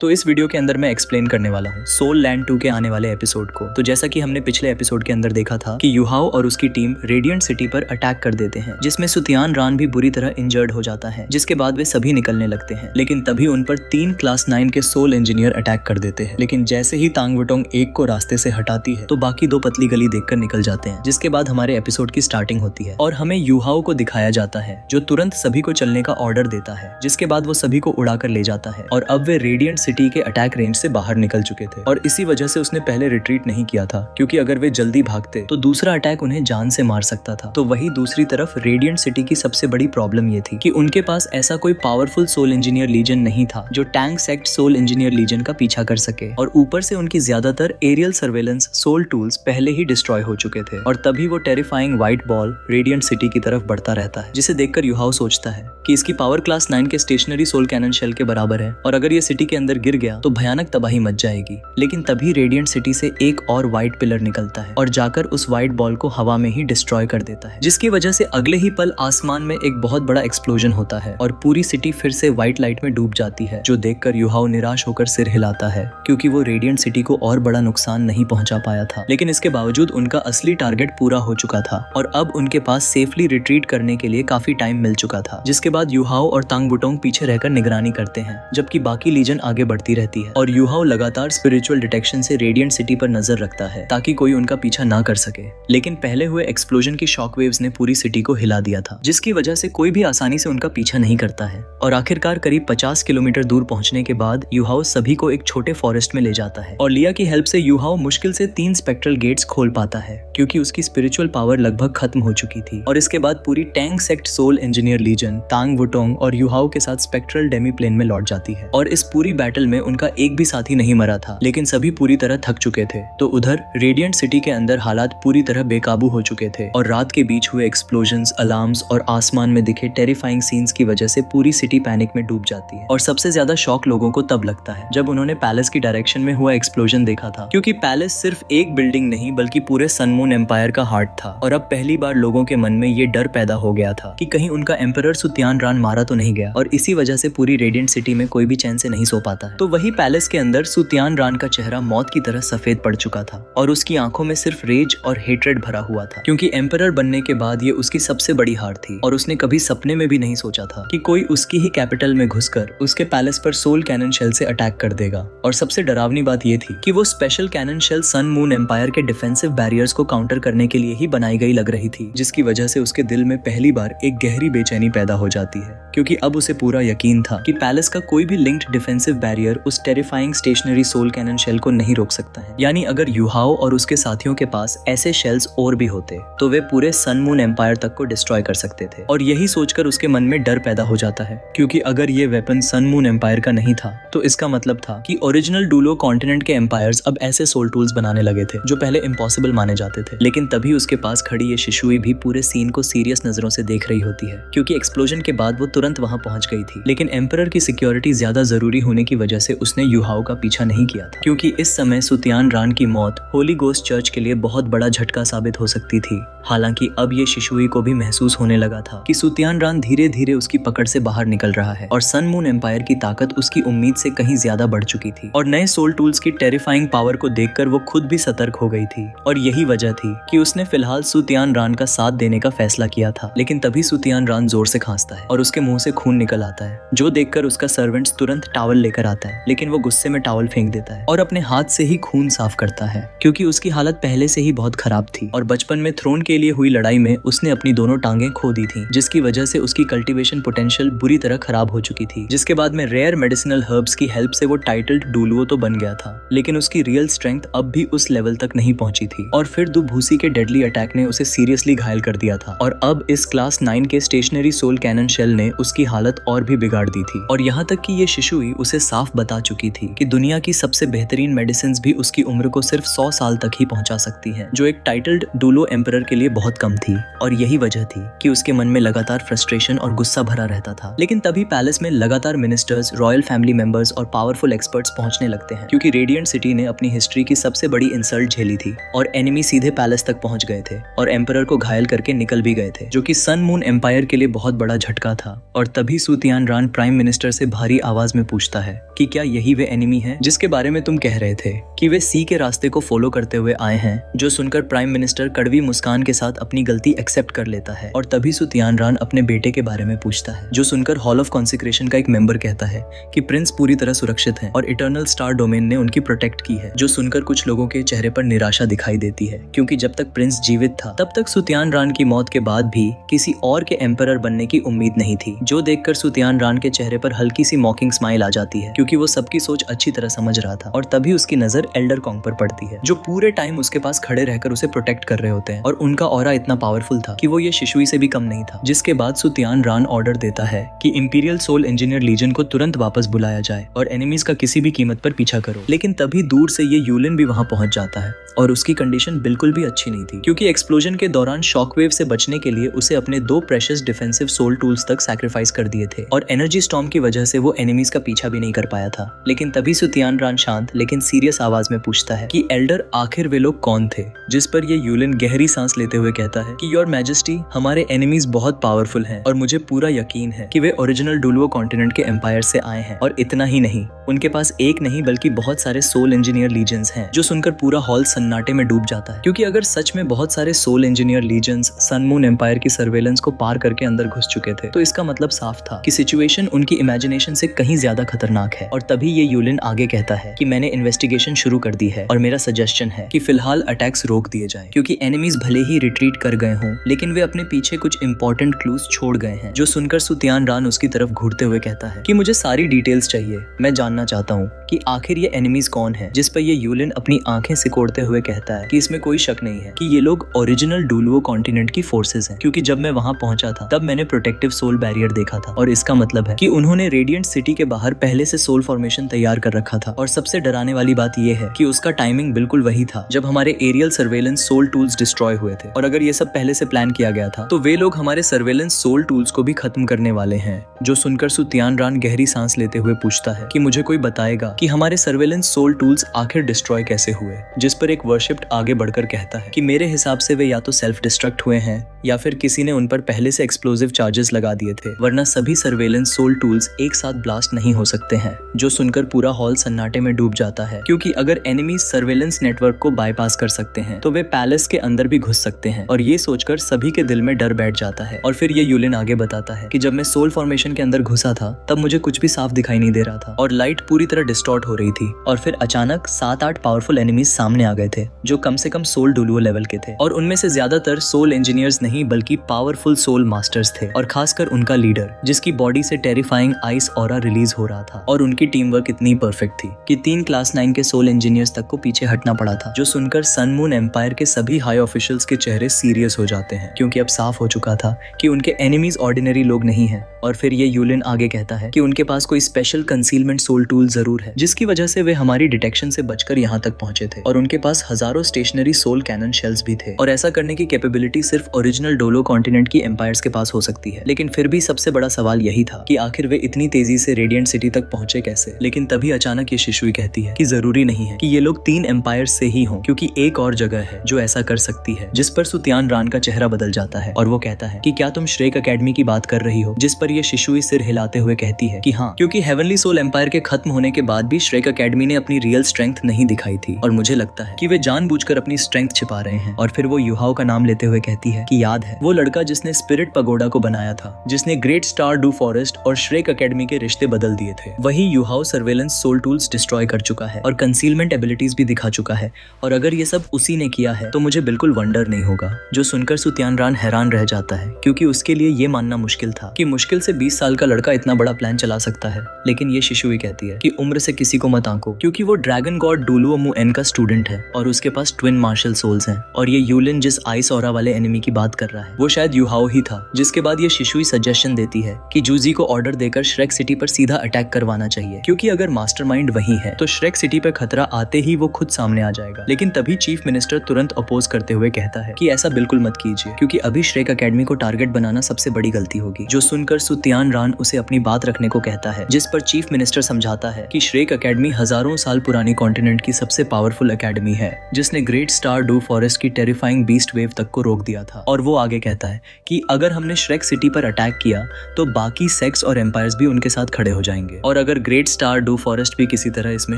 तो इस वीडियो के अंदर मैं एक्सप्लेन करने वाला हूँ सोल लैंड 2 के आने वाले एपिसोड को। तो जैसा कि हमने पिछले एपिसोड के अंदर देखा था कि युहाओ और उसकी टीम रेडिएंट सिटी पर अटैक कर देते हैं, जिसमें सुतियान रान भी बुरी तरह इंजर्ड हो जाता है, जिसके बाद वे सभी निकलने लगते हैं। लेकिन तभी उन पर 3 क्लास 9 के सोल इंजीनियर अटैक कर देते हैं। लेकिन जैसे ही तांग वुटोंग एक को रास्ते से हटाती है तो बाकी 2 पतली गली देखकर निकल जाते हैं, जिसके बाद हमारे एपिसोड की स्टार्टिंग होती है और हमें युहाओ को दिखाया जाता है जो तुरंत सभी को चलने का ऑर्डर देता है, जिसके बाद वो सभी को उड़ाकर ले जाता है। और अब वे रेडिएंट सिटी के अटैक रेंज से बाहर निकल चुके थे और इसी वजह से उसने पहले रिट्रीट नहीं किया था, क्योंकि अगर वे जल्दी भागते तो दूसरा अटैक उन्हें जान से मार सकता था। तो वही दूसरी तरफ रेडिएंट सिटी की सबसे बड़ी प्रॉब्लम ये थी कि उनके पास ऐसा कोई पावरफुल सोल इंजीनियर लीजन नहीं था जो tank sect soul engineer legion का पीछा कर सके, और ऊपर से उनकी ज्यादातर एरियल सर्वेलेंस सोल टूल्स पहले ही डिस्ट्रॉय हो चुके थे। और तभी वो terrifying white ball radiant city की तरफ बढ़ता रहता है, जिसे देखकर युहाओ सोचता है कि इसकी पावर क्लास 9 के स्टेशनरी सोल कैनन शेल के बराबर है और अगर ये सिटी के अंदर गिर गया तो भयानक तबाही मच जाएगी। लेकिन तभी रेडिएंट सिटी से एक और व्हाइट पिलर निकलता है और जाकर उस व्हाइट बॉल को हवा में ही डिस्ट्रॉय कर देता है, जिसकी वजह से अगले ही पल आसमान में एक बहुत बड़ा एक्सप्लोजन होता है और पूरी सिटी फिर से व्हाइट लाइट में डूब जाती है, जो देखकर युहाओ निराश होकर सिर हिलाता है, क्योंकि वो रेडिएंट सिटी को और बड़ा नुकसान नहीं पहुंचा पाया था। लेकिन इसके बावजूद उनका असली टारगेट पूरा हो चुका था और अब उनके पास सेफली रिट्रीट करने के लिए काफी टाइम मिल चुका था, जिसके बाद युहाओ और तांग वुटोंग पीछे रहकर निगरानी करते हैं, जबकि बाकी लीजन आगे बढ़ती रहती है। और युहाओ लगातार स्पिरिचुअल डिटेक्शन से रेडिएंट सिटी पर नजर रखता है ताकि कोई उनका पीछा ना कर सके। लेकिन पहले हुए एक्सप्लोजन की शॉकवेव्स ने पूरी सिटी को हिला दिया था, जिसकी वजह से कोई भी आसानी से उनका पीछा नहीं करता है। और आखिरकार करीब 50 किलोमीटर दूर पहुंचने के बाद युहाओ सभी को एक छोटे फॉरेस्ट में ले जाता है और लिया की हेल्प से युहाओ मुश्किल से 3 स्पेक्ट्रल गेट्स खोल पाता है, क्योंकि उसकी स्पिरिचुअल पावर लगभग खत्म हो चुकी थी। और इसके बाद पूरी टैंक सेक्ट सोल इंजीनियर लीजन तांग वुटोंग और युहाओ के साथ स्पेक्ट्रल डेमी प्लेन में लौट जाती है। और इस पूरी बैटल में उनका एक भी साथी नहीं मरा था, लेकिन सभी पूरी तरह थक चुके थे। तो उधर रेडिएंट सिटी के अंदर हालात पूरी तरह बेकाबू हो चुके थे और रात के बीच हुए एक्सप्लोजन्स, अलार्म्स और आसमान में दिखे टेरिफाइंग सीन्स की वजह से पूरी सिटी पैनिक में डूब जाती है। और सबसे ज्यादा शॉक लोगों को तब लगता है जब उन्होंने पैलेस की डायरेक्शन में हुआ एक्सप्लोजन देखा था, क्योंकि पैलेस सिर्फ एक बिल्डिंग नहीं बल्कि पूरे सन मून एम्पायर का हार्ट था। और अब पहली बार लोगों के मन में ये डर पैदा हो गया था कि कहीं उनका एम्परर सुतियान रान मारा तो नहीं गया, और इसी वजह से पूरी रेडिएंट सिटी में कोई भी चैन से नहीं सो पाता है। तो वही पैलेस के अंदर सुतियान रान का चेहरा मौत की तरह सफेद पड़ चुका था और उसकी आंखों में सिर्फ रेज और हेट्रेड भरा हुआ था, क्योंकि एम्परर बनने के बाद ये उसकी सबसे बड़ी हार थी और उसने कभी सपने में भी नहीं सोचा था कि कोई उसकी ही कैपिटल में घुसकर उसके पैलेस पर सोल कैनन शेल से अटैक कर देगा। और सबसे डरावनी बात ये थी कि वो special cannon shell Sun Moon Empire के डिफेंसिव बैरियर्स को काउंटर करने के लिए ही बनाई गई लग रही थी, जिसकी वजह से उसके दिल में पहली बार एक गहरी बेचैनी पैदा हो जाती है, क्योंकि अब उसे पूरा यकीन था कि पैलेस का कोई भी लिंक्ड डिफेंसिव बैरियर उस terrifying stationary soul cannon shell को नहीं रोक सकता है। यानी अगर युहाओ और उसके साथियों के पास ऐसे शेल्स और भी होते तो वे पूरे सन मून एम्पायर तक को डिस्ट्रॉय कर सकते थे। और यही सोचकर उसके मन में डर पैदा हो जाता है, क्योंकि अगर ये वेपन सन मून एम्पायर का नहीं था तो इसका मतलब था कि ओरिजिनल डूलो कॉन्टिनेंट के एम्पायर्स अब ऐसे सोल टूल्स बनाने लगे थे जो पहले इम्पॉसिबल माने जाते थे। लेकिन तभी उसके पास खड़ी ये शिशुई भी पूरे सीन को सीरियस नजरों से देख रही होती है, क्योंकि एक्सप्लोजन के बाद वो तुरंत वहां पहुंच गई थी। लेकिन एम्परर की सिक्योरिटी ज्यादा जरूरी होने की वजह से उसने युहाओ का पीछा नहीं किया था, क्योंकि इस समय सुतियान रान की मौत होली गोस्ट चर्च के लिए बहुत बड़ा झटका साबित हो सकती थी। हालांकि अब ये शिशुई को भी महसूस होने लगा था कि सुतियान रान धीरे धीरे उसकी पकड़ से बाहर निकल रहा है और सन मून एम्पायर की ताकत उसकी उम्मीद से कहीं ज्यादा बढ़ चुकी थी। और नए सोल टूल्स की टेरिफाइंग पावर को देखकर वो खुद भी सतर्क हो गई थी और यही वजह थी कि उसने फिलहाल सुतियान रान का साथ देने का फैसला किया था। लेकिन तभी सुतियान रान जोर से खांसता है और उसके मुंह से खून निकल आता है, जो देखकर उसका सर्वेंट्स तुरंत टॉवल लेकर आता है। लेकिन वो गुस्से में टॉवल फेंक देता है और अपने हाथ से ही खून साफ करता है, क्योंकि उसकी हालत पहले से ही बहुत खराब थी और बचपन में थ्रोन के लिए हुई लड़ाई में उसने अपनी दोनों टांगें खो दी थी, जिसकी वजह से उसकी कल्टीवेशन पोटेंशियल बुरी तरह खराब हो चुकी थी। जिसके बाद में रेयर मेडिसिनल हर्ब्स की हेल्प से वो टाइटल्ड डुलुओ तो बन गया था, लेकिन उसकी रियल स्ट्रेंथ अब भी उस लेवल तक नहीं पहुंची थी। और फिर दुभूसी के डेडली अटैक ने उसे सीरियसली घायल कर दिया था और अब इस क्लास 9 के स्टेशनरी सोल कैनन शेल ने उसकी हालत और भी बिगाड़ दी थी। और यहाँ तक कि ये शिशुई उसे साफ बता चुकी थी कि दुनिया की सबसे बेहतरीन मेडिसिन भी उसकी उम्र को सिर्फ 100 साल तक ही पहुंचा सकती हैं, जो एक टाइटल्ड डुलो एम्परर के लिए बहुत कम थी। और यही वजह थी कि उसके मन में लगातार फ्रस्ट्रेशन और गुस्सा भरा रहता था। लेकिन तभी पैलेस में लगातार मिनिस्टर्स, रॉयल फैमिली मेंबर्स और पावरफुल एक्सपर्ट्स पहुंचने लगते हैं, क्योंकि रेडिएंट सिटी ने अपनी हिस्ट्री की सबसे बड़ी इंसल्ट झेली थी और एनिमी सीधे पैलेस तक पहुंच गए थे और एम्परर को घायल करके निकल भी गए थे, जो कि सन मून एम्पायर के लिए बहुत बड़ा झटका था। और तभी सुतियान रान प्राइम मिनिस्टर से भारी आवाज में पूछता है कि क्या यही वे एनिमी है जिसके बारे में तुम कह रहे थे कि वे सी के रास्ते को फॉलो करते हुए आए हैं। जो सुनकर प्राइम मिनिस्टर कड़वी मुस्कान के साथ अपनी गलती एक्सेप्ट कर लेता है और तभी सुतियान रान अपने बेटे के बारे में पूछता है। जो सुनकर हॉल ऑफ कॉन्सिक्रेशन का एक मेंबर कहता है कि प्रिंस पूरी तरह सुरक्षित है और इटर्नल स्टार डोमेन ने उनकी प्रोटेक्ट की है। जो सुनकर कुछ लोगों के चेहरे पर निराशा दिखाई देती है, क्योंकि जब तक प्रिंस जीवित था तब तक सुतियान रान की मौत के बाद भी किसी और के एम्परर बनने की उम्मीद नहीं थी। जो देखकर सुतियान रान के चेहरे पर हल्की सी मॉकिंग स्माइल आ जाती है, क्योंकि वो सबकी सोच अच्छी तरह समझ रहा था। और तभी उसकी नजर एल्डर कॉन्ग पर पड़ती है, जो पूरे टाइम उसके पास खड़े रहकर उसे प्रोटेक्ट कर रहे होते हैं और उनका ऑरा इतना पावरफुल था कि वो ये शिशुई से भी कम नहीं था। जिसके बाद सुतियान रान ऑर्डर देता है कि इंपीरियल सोल इंजीनियर लीजन को तुरंत वापस बुलाया जाए और एनिमीज का किसी भी कीमत पर पीछा करो। लेकिन तभी दूर से ये यूलिन भी वहां पहुंच जाता है और उसकी कंडीशन बिल्कुल भी अच्छी नहीं थी, क्योंकि एक्सप्लोजन के दौरान शॉकवेव से बचने के लिए उसे अपने 2 प्रेशियस डिफेंसिव सोल टूल्स तक सैक्रिफाइस कर दिए थे और एनर्जी स्टॉर्म की वजह से वो एनिमीज का पीछा भी नहीं कर पाया था। लेकिन तभी सुतियान रान शांत लेकिन सीरियस आवाज में पूछता है कि एल्डर आखिर वे लोग कौन थे। जिस पर ये यूलिन गहरी सांस लेते हुए कहता है कि योर मैजेस्टी, हमारे एनिमीज बहुत पावरफुल हैं और मुझे पूरा यकीन है कि वे ओरिजिनल डुलुओ कॉन्टिनेंट के एम्पायर से आए हैं। और इतना ही नहीं, उनके पास एक नहीं बल्कि बहुत सारे सोल इंजीनियर लीजन्स हैं। जो सुनकर पूरा हॉल सन्नाटे में डूब जाता है, क्योंकि अगर सच में बहुत सारे soul engineer legions Sun Moon Empire की सर्वेलेंस को पार करके अंदर घुस चुके थे तो इसका मतलब साफ था कि सिचुएशन उनकी इमेजिनेशन से कहीं ज्यादा खतरनाक है। और तभी ये यूलिन आगे कहता है कि मैंने इन्वेस्टिगेशन शुरू कर दी है और मेरा सजेशन है कि फिलहाल अटैक्स रोक दिए जाएं, क्योंकि एनिमीज भले ही रिट्रीट कर गए हों लेकिन वे अपने पीछे कुछ इंपॉर्टेंट क्लूज छोड़ गए हैं। जो सुनकर सुतियान रान उसकी तरफ घूरते हुए कहता है कि मुझे सारी डिटेल्स चाहिए, मैं जानना चाहता हूँ कि आखिर ये एनिमीज कौन है। जिस पर ये यूलिन अपनी आंखें सिकोड़ते हुए कहता है कि इसमें कोई शक नहीं है कि ये लोग ओरिजिनल डुलुओ कॉन्टिनेंट की फोर्सेस हैं, क्योंकि जब मैं वहां पहुंचा था तब मैंने प्रोटेक्टिव सोल बैरियर देखा था और इसका मतलब है कि उन्होंने रेडिएंट सिटी के बाहर पहले से सोल फॉर्मेशन तैयार कर रखा था। और सबसे डराने वाली बात यह है कि उसका टाइमिंग बिल्कुल वही था जब हमारे aerial surveillance soul tools destroy हुए थे। और अगर ये सब पहले से प्लान किया गया था तो वे लोग हमारे सर्वेलेंस सोल टूल्स को भी खत्म करने वाले हैं। जो सुनकर सुतियान रान गहरी सांस लेते हुए पूछता है कि मुझे कोई बताएगा कि हमारे सर्वेलेंस सोल टूल्स आखिर डिस्ट्रॉय कैसे हुए। जिस पर एक वर्शिप्ड आगे बढ़कर कहता है कि मेरे हिसाब से वे या तो सेल्फ डिस्ट्रक्ट हुए हैं या फिर किसी ने उन पर पहले से एक्सप्लोजिव चार्जेस लगा दिए थे, वरना सभी सर्वेलेंस सोल टूल्स एक साथ ब्लास्ट नहीं हो सकते हैं। जो सुनकर पूरा हॉल सन्नाटे में डूब जाता है, क्योंकि अगर एनिमी सर्वेलेंस नेटवर्क को बाईपास कर सकते हैं तो वे पैलेस के अंदर भी घुस सकते हैं। और ये सोचकर सभी के दिल में डर बैठ जाता है। और फिर ये यूलिन आगे बताता है कि जब मैं सोल फॉर्मेशन के अंदर घुसा था तब मुझे कुछ भी साफ दिखाई नहीं दे रहा था और लाइट पूरी तरह डिस्टॉर्ट हो रही थी। और फिर अचानक 7-8 पावरफुल एनिमीज सामने आ गए थे जो कम से कम सोल डुलुओ लेवल के थे और उनमें से ज्यादातर सोल इंजीनियर्स नहीं बल्कि पावरफुल सोल मास्टर्स थे। और खासकर उनका लीडर, जिसकी बॉडी से टेरिफाइंग आइस ऑरा रिलीज हो रहा था। और उनकी टीम वर्क इतनी परफेक्ट थी कि 3 क्लास 9 के सोल इंजीनियर्स तक को पीछे हटना पड़ा था। जो सुनकर सन मून एम्पायर के सभी हाई ऑफिशियल्स के चेहरे सीरियस हो जाते हैं, क्योंकि अब साफ हो चुका था कि उनके एनिमीज ऑर्डिनरी लोग नहीं हैं। और फिर ये यूलिन आगे कहता है कि उनके पास कोई स्पेशल कंसीलमेंट सोल टूल जरूर है, जिसकी वजह से वे हमारी डिटेक्शन से बचकर यहाँ तक पहुंचे थे। और उनके पास हजारों स्टेशनरी सोल कैनन शेल्स भी थे और ऐसा करने की कैपेबिलिटी सिर्फ ओरिजिनल डोलो कॉन्टिनेंट की एम्पायर्स के पास हो सकती है। लेकिन फिर भी सबसे बड़ा सवाल यही था कि आखिर वे इतनी तेजी से रेडिएंट सिटी तक पहुंचे कैसे। लेकिन तभी अचानक ये शिशुई कहती है कि जरूरी नहीं है कि ये लोग 3 एम्पायर्स से ही हों, क्योंकि एक और जगह है जो ऐसा कर सकती है। जिस पर सुतियान रान का चेहरा बदल जाता है और वो कहता है कि क्या तुम श्रेक एकेडमी की बात कर रही हो। जिस पर ये शिशुई सिर हिलाते हुए कहती है कि हाँ, क्योंकि हेवनली सोल एम्पायर के खत्म होने के बाद भी श्रेक एकेडमी ने अपनी रियल स्ट्रेंथ नहीं दिखाई थी और मुझे लगता है कि वे जानबूझकर अपनी स्ट्रेंथ छिपा रहे हैं। और फिर वो युहाओ का नाम लेते हुए कहती है कि याद है वो लड़का जिसने स्पिरिट पगोडा को बनाया था, जिसने ग्रेट स्टार डू फॉरेस्ट और श्रेक एकेडमी के रिश्ते बदल दिए थे, वही Yuhao surveillance soul tools destroy कर चुका है और कंसीलमेंट एबिलिटीज भी दिखा चुका है। और अगर ये सब उसी ने किया है तो मुझे बिल्कुल वंडर नहीं होगा। जो सुनकर सुतियान रान हैरान रह जाता है, क्योंकि उसके लिए ये मानना मुश्किल था कि मुश्किल से 20 साल का लड़का इतना बड़ा प्लान चला सकता है। लेकिन ये शिशुई कहती है कि उम्र से किसी को मत आंको, क्योंकि वो ड्रैगन गॉड डुलुओ मुएन का स्टूडेंट है और उसके पास ट्विन मार्शल सोल्स हैं। और ये यूलिन जिस आइस ऑरा वाले एनिमी की बात कर रहा है वो शायद युहाओ ही था। जिसके बाद ये शिशुई सजेशन देती है कि जूजी को ऑर्डर देकर श्रेक सिटी पर सीधा अटैक करवाना चाहिए, क्योंकि अगर मास्टरमाइंड वही है तो श्रेक सिटी पर खतरा आते ही वो खुद सामने आ जाएगा। लेकिन तभी चीफ मिनिस्टर तुरंत अपोज करते हुए कहता है कि ऐसा बिल्कुल मत कीजिए, क्योंकि अभी श्रेक एकेडमी को टारगेट बनाना सबसे बड़ी गलती होगी। जो सुनकर सुतियान रान उसे अपनी बात रखने को कहता है, जिस पर चीफ मिनिस्टर समझाता है कि श्रेक एकेडमी हजारों साल पुरानी कॉन्टिनेंट की सबसे पावरफुल एकेडमी है, जिसने ग्रेट स्टार डू फॉरेस्ट की टेरिफाइंग बीस्ट वेव तक को रोक दिया था। और वो आगे कहता है कि अगर हमने श्रेक सिटी पर अटैक किया तो बाकी सेक्स और एम्पायर्स भी उनके साथ खड़े हो जाएंगे, और अगर ग्रेट स्टार डू फॉरेस्ट भी किसी तरह इसमें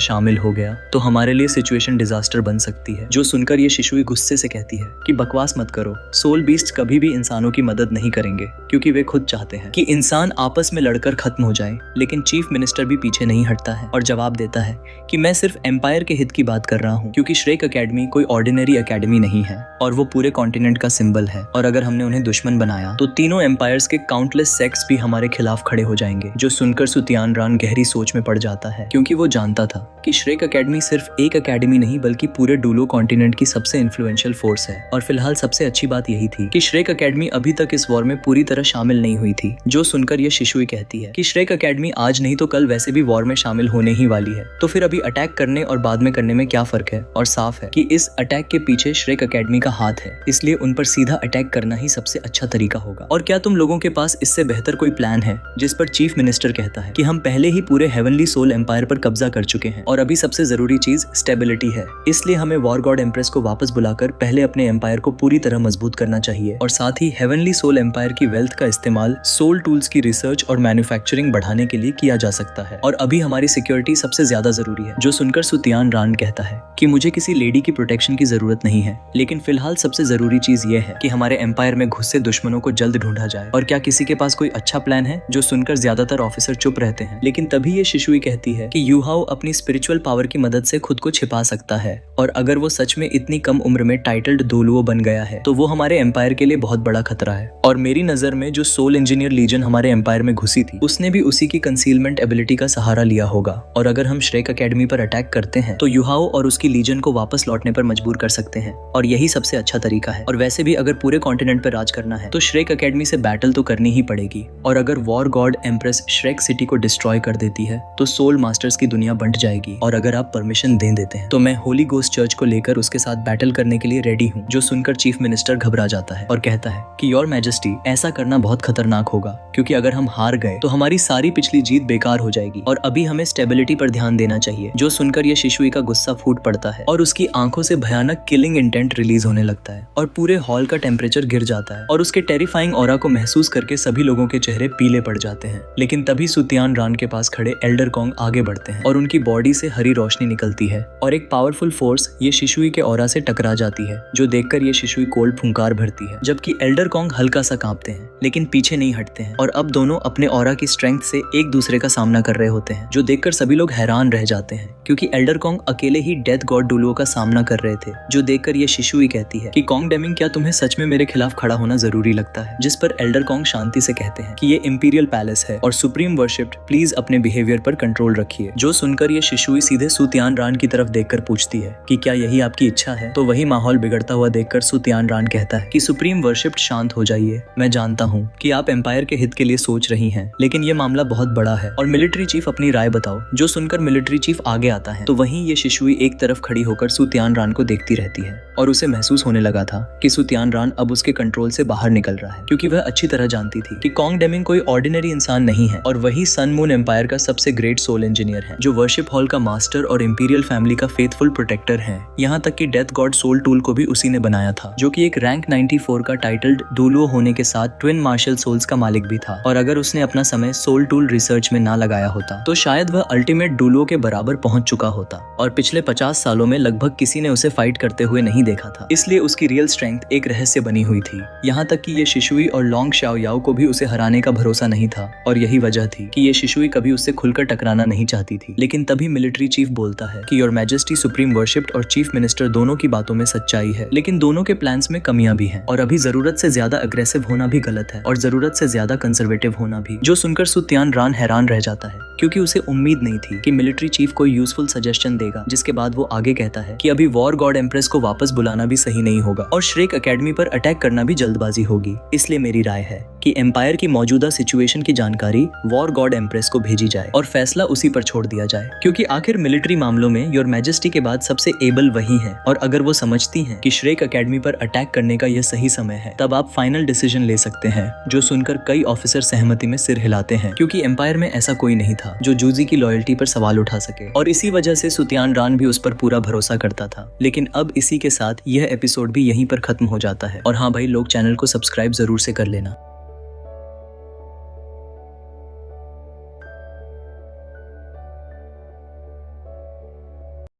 शामिल हो गया तो हमारे लिए सिचुएशन डिजास्टर बन सकती है। जो सुनकर ये शिशुई गुस्से से कहती है कि बकवास मत करो, सोल बीस्ट कभी भी इंसानों की मदद नहीं करेंगे क्योंकि वे खुद चाहते हैं कि इंसान आपस में लड़कर खत्म हो जाए। लेकिन चीफ मिनिस्टर भी पीछे नहीं हटता है और जवाब देता है कि मैं सिर्फ एम्पायर के हित की बात कर रहा हूँ, क्योंकि श्रेक एकेडमी कोई ऑर्डिनरी एकेडमी नहीं है और वो पूरे कॉन्टिनेंट का सिंबल है। और अगर हमने उन्हें दुश्मन बनाया तो तीनों एम्पायर्स के काउंटलेस सेक्ट्स भी हमारे खिलाफ खड़े हो जाएंगे। जो सुनकर सुतियान रान गहरी सोच में पड़ जाता है, क्योंकि वो जानता था कि श्रेक एकेडमी सिर्फ एक एकेडमी नहीं बल्कि पूरे डूलो कॉन्टिनेंट की सबसे इन्फ्लुएंशियल फोर्स है। और फिलहाल सबसे अच्छी बात यही थी कि श्रेक एकेडमी अभी तक इस वॉर में पूरी तरह शामिल नहीं हुई थी। जो सुनकर ये शिशुई कहती है कि श्रेक एकेडमी आज नहीं तो कल वैसे भी वॉर में शामिल होने ही वाली है, तो फिर अभी अटैक करने और बाद में करने में क्या फर्क है। और साफ है कि इस अटैक के पीछे श्रेक एकेडमी का हाथ है, इसलिए उन पर सीधा अटैक करना ही सबसे अच्छा तरीका होगा। और क्या तुम लोगों के पास इससे बेहतर कोई प्लान है? जिस पर चीफ मिनिस्टर कहता है कि हम पहले ही पूरे हेवनली सोल एम्पायर पर कब्जा कर चुके हैं और अभी सबसे जरूरी चीज स्टेबिलिटी है, इसलिए हमें वॉर गॉड एम्प्रेस को वापस बुलाकर पहले अपने एम्पायर को पूरी तरह मजबूत करना चाहिए और साथ ही हेवनली सोल एम्पायर की वेल्थ का इस्तेमाल सोल टूल्स की रिसर्च और मैन्युफैक्चरिंग बढ़ाने के लिए किया जा सकता है। और अभी हमारी सिक्योरिटी सबसे ज्यादा जरूरी है। जो सुनकर सुतियान रान कहता है कि मुझे किसी लेडी की प्रोटेक्शन की जरूरत नहीं है, लेकिन फिलहाल सबसे जरूरी चीज ये है कि हमारे एम्पायर में घुसे दुश्मनों को जल्द ढूंढा जाए। और क्या किसी के पास कोई अच्छा प्लान है? जो सुनकर ज्यादातर ऑफिसर चुप रहते हैं, लेकिन तभी ये शिशुई कहती है कि यूहाओ अपनी स्पिरिचुअल पावर की मदद से खुद को छिपा सकता है और अगर वो सच में इतनी कम उम्र में टाइटल्ड दोलुओ बन गया है तो वो हमारे एम्पायर के लिए बहुत बड़ा खतरा है। और मेरी नजर में जो सोल इंजीनियर लीजन हमारे एम्पायर में घुसी थी उसने भी उसी की कंसीलमेंट एबिलिटी का सहारा लिया होगा। और अगर हम श्रेक एकेडमी पर अटैक करते हैं तो यूहाओ और उसकी लीजन को वापस लौटने पर मजबूर कर सकते हैं और यही सबसे अच्छा तरीका है। और वैसे भी अगर पूरे कॉन्टिनेंट पर राज करना है तो श्रेक एकेडमी से बैटल तो करनी ही पड़ेगी। और अगर war God empress Shrek city को डिस्ट्रॉय कर देती है तो सोल मास्टर्स की दुनिया बंट जाएगी। और अगर आप परमिशन दे देते हैं तो मैं होली गोस्ट चर्च को लेकर उसके साथ बैटल करने के लिए रेडी हूँ। जो सुनकर चीफ मिनिस्टर घबरा जाता है और कहता है कि योर मैजेस्टी ऐसा करना बहुत खतरनाक होगा, क्योंकि अगर हम हार गए तो हमारी सारी पिछली जीत बेकार हो जाएगी और अभी हमें स्टेबिलिटी पर ध्यान देना चाहिए। जो सुनकर ये शिशुई का गुस्सा फूट पड़ता है और उसकी आंखों से भयानक किलिंग इंटेंट रिलीज होने लगता है और पूरे हॉल का टेम्परेचर गिर जाता है और उसके टेरिफाइंग ऑरा को महसूस करके सभी लोगों के चेहरे पीले पड़ जाते हैं। लेकिन तभी सुतियान रान के पास खड़े एल्डर कॉन्ग आगे बढ़ते हैं और उनकी बॉडी से हरी रोशनी निकलती है और एक पावरफुल फोर्स ये शिशुई के ऑरा से टकरा जाती है, जो देखकर ये शिशुई कोल्ड फुंकार भरती है। जबकि एल्डर कॉन्ग हल्का सा कांपते हैं लेकिन पीछे नहीं हटते हैं और अब दोनों अपने ऑरा की स्ट्रेंथ से एक दूसरे का सामना कर रहे होते हैं, जो देखकर सभी लोग हैरान रह जाते हैं क्योंकि एल्डर कॉन्ग अकेले ही डेथ गॉड डुलुओ का सामना कर रहे थे। जो देखकर ये शिशुई कहती है कि कॉन्ग डेमिंग, क्या तुम्हें सच में मेरे खिलाफ खड़ा होना जरूरी लगता है? जिस पर एल्डर कॉन्ग शांति से कहते हैं कि ये इंपीरियल पैलेस है और सुप्रीम वर्शिप्ड, प्लीज अपने बिहेवियर पर कंट्रोल रखिए। जो सुनकर ये शिशुई सीधे सुतियान रान की तरफ देखकर पूछती है कि क्या यही आपकी इच्छा है? तो वही माहौल बिगड़ता हुआ देखकर सुतियान रान कहता है कि सुप्रीम वर्शिप्ड, शांत हो जाइए। मैं जानता हूँ कि आप एम्पायर के हित के लिए सोच रही हैं, लेकिन ये मामला बहुत बड़ा है और मिलिट्री चीफ अपनी राय बताओ। जो सुनकर मिलिट्री चीफ आगे आता है तो वहीं ये शिशुई एक तरफ खड़ी होकर सुतियान रान को देखती रहती है और उसे महसूस होने लगा था कि सुतियान रान अब उसके कंट्रोल से बाहर निकल रहा है, क्योंकि वह अच्छी तरह जानती थी कि कॉन्ग डेमिंग कोई ऑर्डिनरी इंसान नहीं है और वही सन मून एम्पायर का सबसे ग्रेट सोल इंजीनियर है, जो वर्शिप हॉल का मास्टर और इंपीरियल फैमिली का फेथफुल प्रोटेक्टर है। यहाँ तक कि डेथ गॉड सोल टूल को भी उसी ने बनाया था, जो कि एक रैंक 94 का टाइटल्ड डुलुओ होने के साथ ट्विन मार्शल सोल्स का मालिक भी था। और अगर उसने अपना समय सोल टूल रिसर्च में ना लगाया होता तो शायद वह अल्टीमेट डुलुओ के बराबर पहुंच चुका होता और पिछले 50 सालों में लगभग किसी ने उसे फाइट करते हुए नहीं देखा था, इसलिए उसकी रियल स्ट्रेंथ एक रहस्य बनी हुई थी। यहाँ तक कि ये शिशुई और लॉन्ग शाओ याओ को भी उसे हराने का भरोसा नहीं था और यही वजह थी कि ये शिशुई कभी उससे खुलकर टकराना नहीं चाहती थी। लेकिन तभी मिलिट्री चीफ बोलता है कि योर मैजेस्टी, सुप्रीम वर्शिप्ड और चीफ मिनिस्टर दोनों की बातों में सच्चाई है, लेकिन दोनों के प्लान्स में कमियां भी हैं और अभी जरूरत से ज्यादा अग्रेसिव होना भी गलत है और जरूरत से ज्यादा कंजर्वेटिव होना भी। जो सुनकर सुतियान रान हैरान रह जाता है क्योंकि उसे उम्मीद नहीं थी कि मिलिट्री चीफ कोई यूजफुल सजेशन देगा, जिसके बाद वो आगे कहता है कि अभी वॉर गॉड एम्प्रेस को वापस बुलाना भी सही नहीं होगा और श्रेक एकेडमी पर अटैक करना भी जल्दबाजी होगी। इसलिए मेरी राय है कि एम्पायर की मौजूदा सिचुएशन की जानकारी वॉर गॉड एम्प्रेस को भेजी जाए और फैसला उसी पर छोड़ दिया जाए, क्योंकि आखिर मिलिट्री मामलों में योर मैजेस्टी के बाद सबसे एबल वही है और अगर वो समझती हैं कि श्रेक एकेडमी पर अटैक करने का यह सही समय है, तब आप फाइनल डिसीजन ले सकते हैं। जो सुनकर कई ऑफिसर सहमति में सिर हिलाते हैं, क्योंकि एम्पायर में ऐसा कोई नहीं था जो जूजी की लॉयल्टी पर सवाल उठा सके और इसी वजह से सुतियान रान भी उस पर पूरा भरोसा करता था। लेकिन अब इसी के साथ यह एपिसोड भी यहीं पर खत्म हो जाता है। और हाँ भाई, लोग चैनल को सब्सक्राइब जरूर से कर लेना।